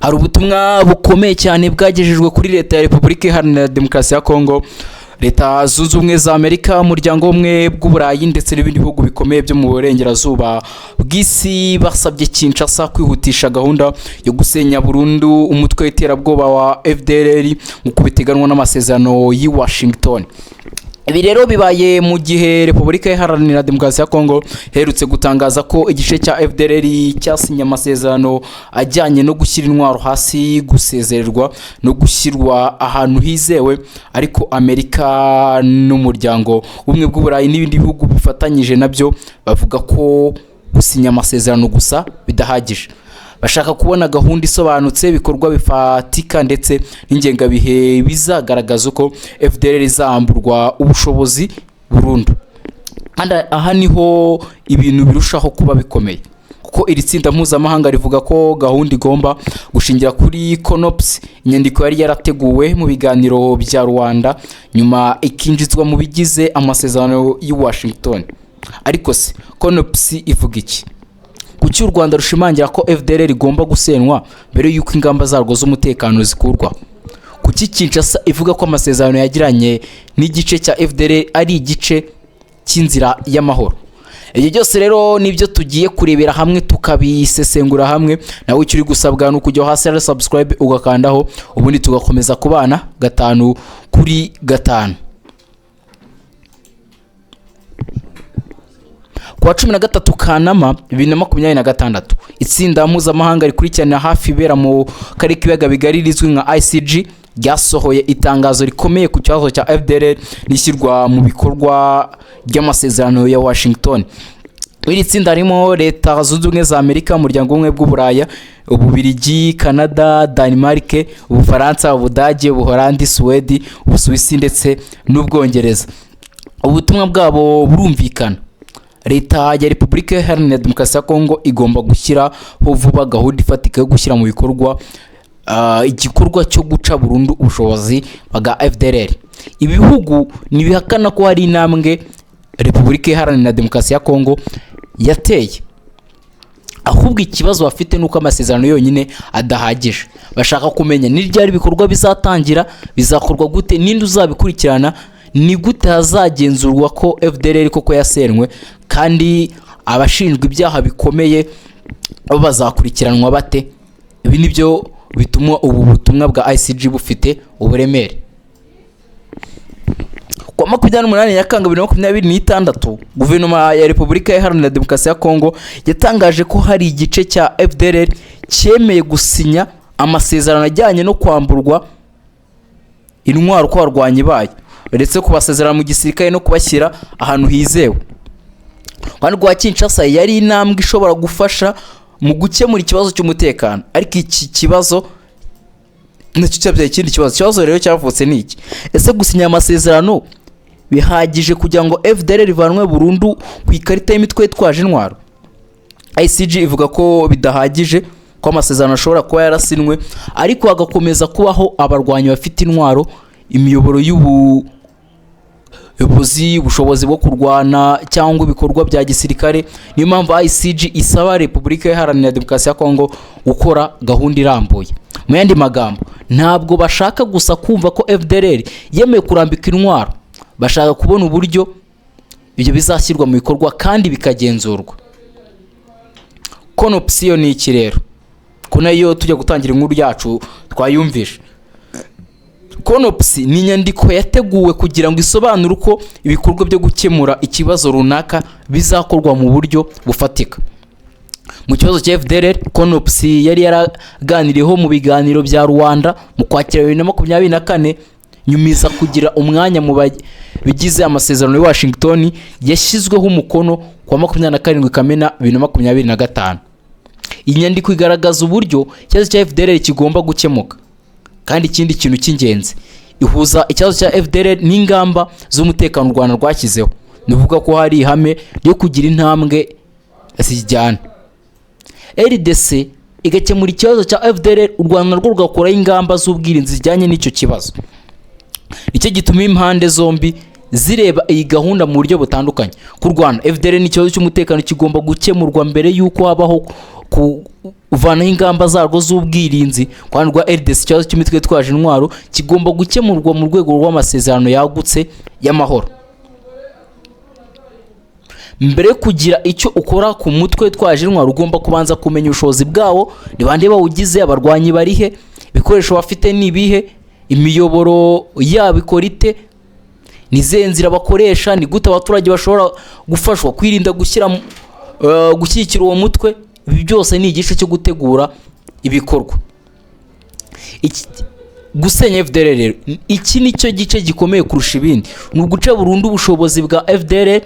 hari ubutumwa bukomeye cyane bwagejejwe kuri leta ya Repubulika Iharanira Demokarasi ya Kongo, leta zunze ubumwe za Amerika, umuryango umwe bw'Uburayi ndetse n'ibindi bihugu bikomeye byo mu burengerazuba bw'isi basabye Kinshasa kwihutisha gahunda yo gusenya burundu umutwe w'iterabwoba wa FDLR nk'uko biteganwa n'amasezerano y'i Washington. Ibi rero bibaye mu gihe Repubulika Iharanira Demokarasi ya Kongo herutse gutangaza ko igice cya FDLR cyasinye amasezerano ajyanye no gushyira intwaro hasi, gusezererwa no gushyirwa ahantu hizewe, ariko Amerika n'umuryango umwe bw'Uburayi n'ibindi bihugu bifatanyije nabyo bavuga ko gusinya amasezerano gusa bidahagije. Bashaka kubona gahunda isobanutse, bikorwa bifatika ndetse n'ingengabihe bizagaragaza uko FDLR izamburwa ubushobozi burundu. Aha niho ibintu birushaho kuba bikomeye, kuko iri tsinda mpuzamahanga rivuga ko gahunda igomba gushingira kuri CONOPS, inyandiko yari yarateguwe mu biganiro bya Rwanda nyuma ikinjizwa mu bigize amasezerano y'i Washington. Ariko se CONOPS ivuga iki? Kuki u Rwanda rushimangira ko FDLR igomba gusenwa mbere y'uko ingamba zarwo z'umutekano zikurwa? Kuki Kinshasa ivuga ko amasezerano yagiranye n'igice cya FDLR ari igice cy'inzira y'amahoro? Ibyo byose rero nibyo tugiye kurebera hamwe tukabisesengura hamwe. Nawe icyo uri gusabwa ni ukujya hasi ari subscribe ugakandaho, ubundi tugakomeza kubana 5 kuri 5. Kwa 13 Kanama 2026 itsinda mpuzamahanga rikurikirana hafi ibera mu karere k'ibiyaga bigari rizwi nka ICG ryasohoye itangazo rikomeye ku kibazo cya FDLR n'ishyirwa mu bikorwa ry'amasezerano ya Washington. Iri tsinda harimo leta zunze ubumwe za Amerika, umuryango umwe bw'Uburaya, Ububiligi, Canada, Denmark, Ubufaransa, Ubudage, Ubuholandi, Suwedi, Ubusuwisi ndetse n'Ubwongereza. Ubutumwa bwabo burumvikana. Leta ya Repubulika Iharanira Demokarasi ya Kongo igomba gushyiraho vuba gahunda ifatika yo gushyira mu bikorwa igikorwa cyo guca burundu ubushobozi bwa FDLR. Ibihugu nibihakana ko hari intambwe Repubulika Iharanira Demokarasi ya Kongo yateye, ahubwo ikibazo bafite nuko amasezerano yonyine adahagije. Bashaka kumenya ni ryari ibikorwa bizatangira, bizakorwa gute, ninde uzabikurikirana, ni gute hazagenzurwa ko FDLR koko yasenwe, kandi abashinjwa ibyaha bikomeye bazakurikiranwa bate? Ibi nibyo bituma ubu butumwa bwa ICG bufite uburemere. Kwa 28 Nyakanga 2026 guverinoma ya Repubulika Iharanira Demokarasi ya Kongo yatangaje ko hari igice cya FDLR cyemeye gusinya amasezerano ajyanye no kwamburwa intwaro kwa barwanyi bayo, ndetse kubasezerana mu gisirikare no kubashyira ahantu hizewe. Kandi kwa Kinshasa yari intambwe ishobora gufasha mu gukemura ikibazo cy'umutekano, ariko iki kibazo nacyo cyabyaye ikindi kibazo. Ikibazo rero cyavutse ni iki: ese gusinya amasezerano bihagije kugira ngo FDLR ivanwe burundu ku ikarita y'imitwe yitwaje intwaro? ICG ivuga ko bidahagije, ko amasezerano ashobora kuba yarasinwe ariko hagakomeza kubaho abarwanyi bafite intwaro, imiyoboro ubushobozi bwo kurwana cyangwa ibikorwa bya gisirikare. Niyo mpamvu ICG isaba Repubulika Iharanira Demokarasi ya Kongo gukora gahunda irambuye. Mu yandi magambo, ntabwo bashaka gusa kumva ko FDLR yemeye kurambika intwaro, bashaka kubona uburyo ibyo bizashyirwa mu bikorwa kandi bikagenzurwa. CONOPS ni iki rero? Ko nayo tujya gutangira inkuru yacu twayumvisha. CONOPS ni inyandiko yateguwe kugira ngo isobanure uko ibikorwa byo gukemura ikibazo runaka bizakorwa mu buryo bufatika. Mu kibazo cya FDLR, CONOPS yari yaraganiriyeho mu biganiro bya Rwanda mu Kwakira 2024, nyumiza kugira umwanya mu bigize amasezerano ya Washington yashyizweho umukono kwa 27 Kamena 2025. Inyandiko igaragaza uburyo ikibazo cya FDLR kigomba gukemuka, kandi ikindi kintu cy'ingenzi, ihuza ikibazo cya FDLR n'ingamba z'umutekano u Rwanda rwashyizeho. Nivuga ko hari ihame ryo kugira intambwe zijyana. RDC igakemura ikibazo cya FDLR, u Rwanda rwo rugakora ingamba z'ubwirinzi zijyanye n'icyo kibazo. Nicyo gituma impande zombi zireba iyi gahunda mu buryo butandukanye. Ku Rwanda, FDLR n'ikibazo cy'umutekano kigomba gukemurwa mbere y'uko habaho uvanaho ingamba zarwo z'ubwirinzi. Kwani rwa RDC ikibazo cy'imitwe twaje intwaro kigomba gukemurwa mu rwego rw'amasezerano yagutse y'amahoro. Mbere kugira icyo ukora ku mutwe twaje intwaro ugomba kubanza kumenya ubushobozi bwawo, ni bande bawugize, abarwanyi barihe, ibikoresho bafite nibihe, imiyoboro yabo ikorite, nize nzira bakoresha, ni gute abaturage bashobora gufashwa kwirinda gushyigikira uwo mutwe. Ibi byose ni igice cyo gutegura ibikorwa. Gusenya FDLR rero iki nicyo gice gikomeye kurusha ibindi, ni uguca burundu ubushobozi bwa FDLR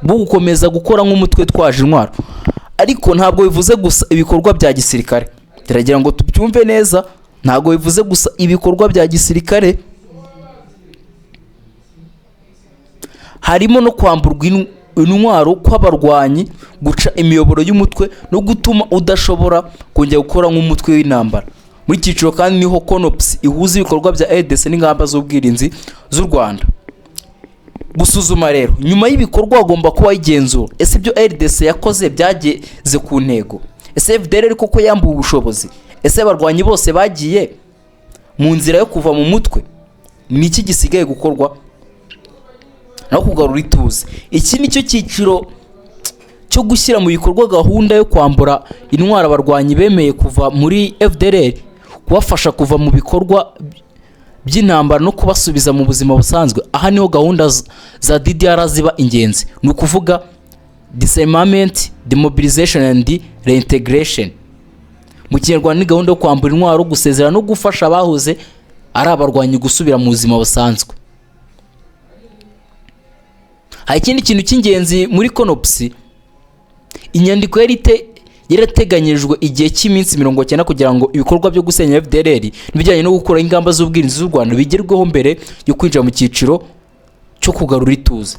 bwo gukomeza gukora nk'umutwe twaje intwaro. Ariko ntabwo bivuze gusa ibikorwa bya gisirikare, turagira ngo tubyumve neza, ntabwo bivuze gusa ibikorwa bya gisirikare, harimo no kwamburwa intwaro kw'abarwanyi, guca imiyoboro y'umutwe no gutuma udashobora kongera gukora nk'umutwe w'intambara. Muri cyiciro kandi niho CONOPS ihuza ibikorwa bya RDC n'ingamba z'ubwirinzi z'u Rwanda. Gusuzuma rero nyuma y'ibikorwa agomba kuba igenzura, ese ibyo RDC yakoze byageze ku ntego, ese FDLR koko yambuye ubushobozi, ese abarwanyi bose bagiye mu nzira yo kuva mu mutwe, ni iki gisigaye gukorwa no kugarura ituze. Iki nicyo cyiciro cyo gushyira mu bikorwa gahunda yo kwambura intwara abarwanyi bemeye kuva muri FDLR, kubafasha kuva mu bikorwa by'intambara no kubasubiza mu buzima busanzwe. Aha niho gahunda za DDR ziba ingenzi, ni ukuvuga disarmament, demobilization and reintegration. Mu Kinyarwanda ni gahunda yo kwambura intwaro, gusezera no gufasha abahoze ari abarwanyi gusubira mu buzima busanzwe. Hari ikindi kintu cy'ingenzi muri CONOPS, inyandiko yarateganyijwe igihe cy'iminsi 90 kugira ngo ibikorwa byo gusenya FDLR n'ibijyanye no gukora ingamba z'ubwirinzi z'u Rwanda bigerweho mbere yo kwinjira mu cyiciro cyo kugarura ituze.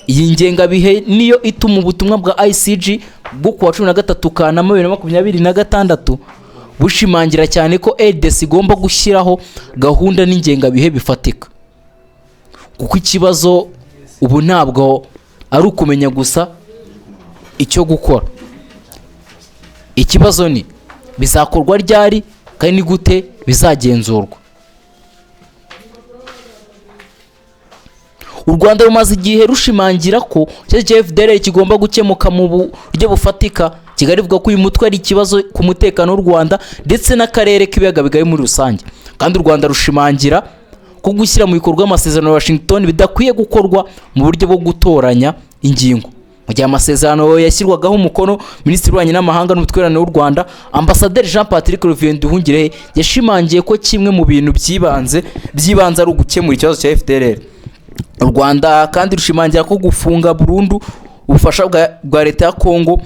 Iyi ngengabihe niyo ituma ubutumwa bwa ICG bwo kuwa 13 Kanama 2026 bushimangira cyane ko RDC igomba gushyiraho gahunda n'ingengabihe bifatika. Kuko ikibazo ubu ntabwo ari ukumenya gusa icyo gukora, ikibazo ni bizakorwa ryari kandi ni gute bizagenzurwa. U Rwanda rumaze igihe rushimangira ko FDLR kigomba gukemuka mu buryo bufatika. Kigali ivuga ko uyu mutwe ari ikibazo ku mutekano w'u Rwanda ndetse n'akarere k'ibiyaga bigari muri rusange, kandi u Rwanda rushimangira ko gushyira mu bikorwa amasezerano ya Washington bidakwiye gukorwa mu buryo bwo gutoranya ingingo. Mu gihe amasezerano yashyirwagaho umukono, Minisitiri w'Ububanyi n'Amahanga n'Ubutwererane w'u Rwanda Ambasaderi Jean Patrick Nduhungirehe yashimangiye ko kimwe mu bintu by'ibanze ari ugukemura ikibazo cya FDLR. U Rwanda kandi rushimangira ko gufunga burundu ubufasha bwa leta ya Kongo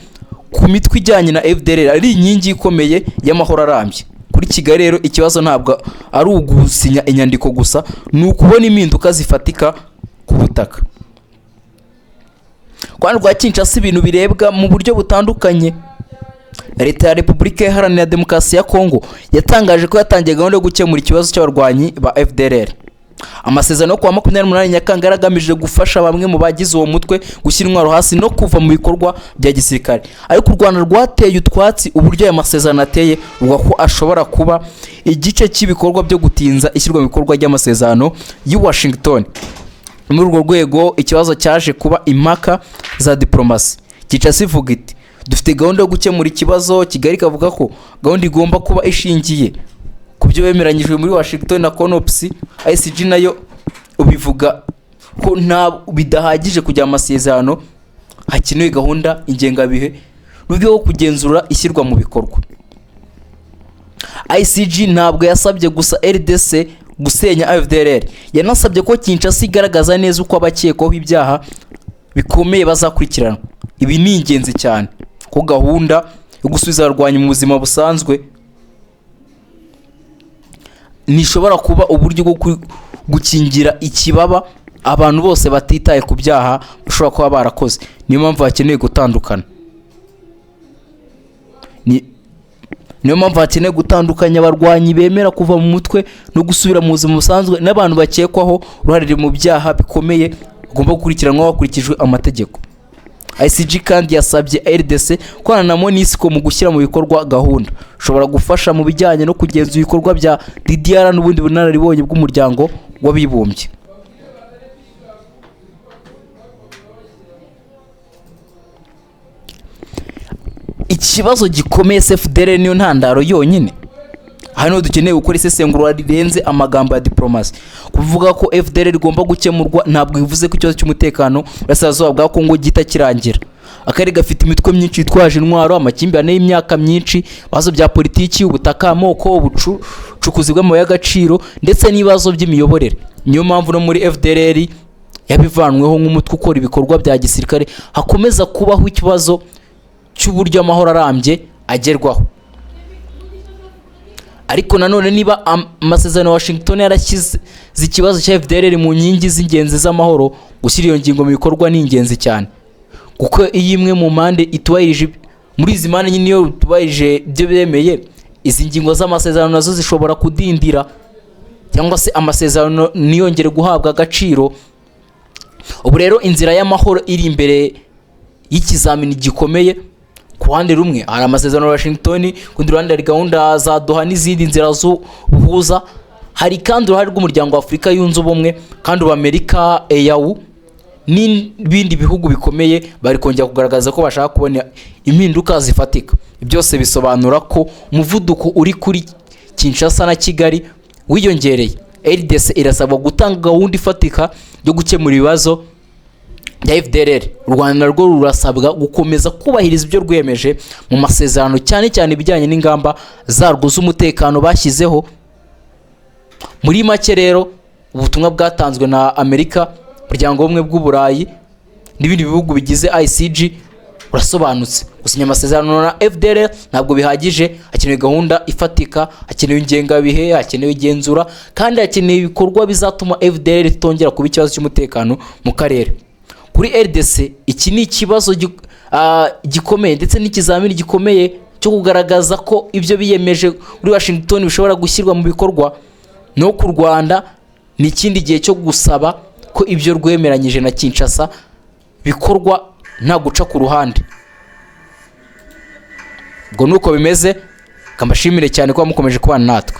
ku mitwe ijyanye na FDLR ari inkingi ikomeye y'amahoro arambye. Kuri Kigali rero ikibazo ntabwo ari ugusinya inyandiko gusa, ni ukubona impinduka zifatika ku butaka. Kwani rwa Kinshasa ibintu birebwa mu buryo butandukanye. Leta ya Repubulika Iharanira Demokarasi ya Kongo yatangaje ko yatangiye gahunda yo gukemura ikibazo cy'abarwanyi ba FDLR. Amasezerano kwa 28 Nyakanga yaragamije gufasha bamwe mu bagize uwo mutwe gushyira intwaro hasi no kuva mu bikorwa bya gisirikare. Ariko u Rwanda rwateye utwatsi uburyo aya masezerano ateye, ruvuga ko ashobora kuba igice cy'ibikorwa byo gutinza ishyirwa mu bikorwa ry'amasezerano y'I Washington. Muri urwo rwego ikibazo cyaje kuba impaka za diplomasi. Kinshasa ivuga iti dufite gahunda yo gukemura ikibazo, Kigali kavuga ko gahunda igomba kuba ishingiye ku byo bemeranyijwe muri Washington na CONOPS. ICG nayo ubivuga ko nta bidahagije kujya amasezerano, hakenewe gahunda ingengabihe n'uburyo bwo kugenzura ishyirwa mu bikorwa. ICG ntabwo yasabye gusa RDC gusenya FDLR, yanasabye ko Kinshasa igaragaza neza uko abakekwaho ibyaha bikomeye bazakurikirana. Ibi ni ingenzi cyane ko gahunda yo gusubiza abarwanyi mu buzima busanzwe nishobora kuba uburyo bwo gukingira ikibaba abantu bose batitaye ku byaha bashobora kuba barakoze. Niyo mpamvu hakeneye gutandukana, niyo mpamvu hakeneye gutandukanya abarwanyi bemera kuva mu mutwe no gusubira mu buzima busanzwe n'abantu bakekwaho uruhare mu byaha bikomeye bagomba gukurikiranwa hakurikijwe amategeko. ICG kandi yasabye RDC korana na MONUSCO mu gushyira mu bikorwa gahunda ushobora gufasha mu bijyanye no kugenzura ibikorwa bya DDR n'ubundi bunararibonye bw'umuryango w'abibumbye. Ikibazo gikomeye FDLR niyo ntandaro yonyine. Hano dukeneye gukora isesengura rirenze amagambo ya diplomasi. Kuvuga ko FDLR igomba gukemurwa ntabwo bivuze ko ikibazo cy'umutekano burasirazuba bwa Kongo gita kirangira. Akari gafite imitwe myinshi yitwaje intwaro, amakimbirane y'imyaka myinshi, bazo bya politiki, ubutaka, amoko, ubucukuzi bw'amabuye y'agaciro ndetse n'ibibazo by'imiyoborere. Niyo mpamvu no muri FDLR yabivanweho nk'umutwe ukora ibikorwa bya gisirikare hakomeza kubaho ikibazo cy'uburyo amahoro arambye agerwaho. Ariko nanone niba amasezerano ya Washington yarashyize ikibazo cya FDLR mu nkingi z'ingenzi z'amahoro, gushyira iyo ngingo mu bikorwa ni ingenzi cyane, kuko iyo imwe mu mpande itubahirije muri izi mpande nyine iyo tubahirije ibyo bemeye, izi ngingo z'amasezerano nazo zishobora kudindira cyangwa se amasezerano niyongere guhabwa agaciro. Ubu rero inzira y'amahoro iri imbere y'ikizamini gikomeye. Ku ruhande rumwe hari amasezerano ya Washington, ku ruhande hari gahunda za Doha n'izindi nzira z'ubuhuza, hari kandi uruhare rw'umuryango wa Afurika yunze ubumwe kandi Amerika, EAU n'ibindi bihugu bikomeye bari kongera kugaragaza ko bashaka kubona impinduka zifatika. Byose bisobanura ko umuvuduko uri kuri Kinshasa na Kigali wiyongereye. RDC irasabwa gutanga gahunda ifatika yo gukemura ibibazo ya FDLR. U Rwanda rwo rurasabwa gukomeza kubahiriza ibyo rwemeje mu masezerano, cyane cyane ibijyanye n'ingamba zarwo z'umutekano bashyizeho. Muri make rero ubutumwa bwatanzwe na Amerika, umuryango w'ubumwe bw'Uburayi n'ibindi bihugu bigize ICG urasobanutse. Gusinya amasezerano na FDLR ntabwo bihagije, hakenewe gahunda ifatika, hakenewe ingengabihe, hakenewe igenzura kandi hakenewe ibikorwa bizatuma FDLR itongera kuba ikibazo cy'umutekano mu karere. Kuri RDC iki ni ikibazo gikomeye ndetse n'ikizamini gikomeye cyo kugaragaza ko ibyo biyemeje muri Washington bishobora gushyirwa mu bikorwa. No ku Rwanda ni ikindi gihe cyo gusaba ko ibyo rwemeranyije na Kinshasa bikorwa nta guca ku ruhande. Ubwo nuko bimeze, kambashimire cyane ko mukomeje kubana natwe.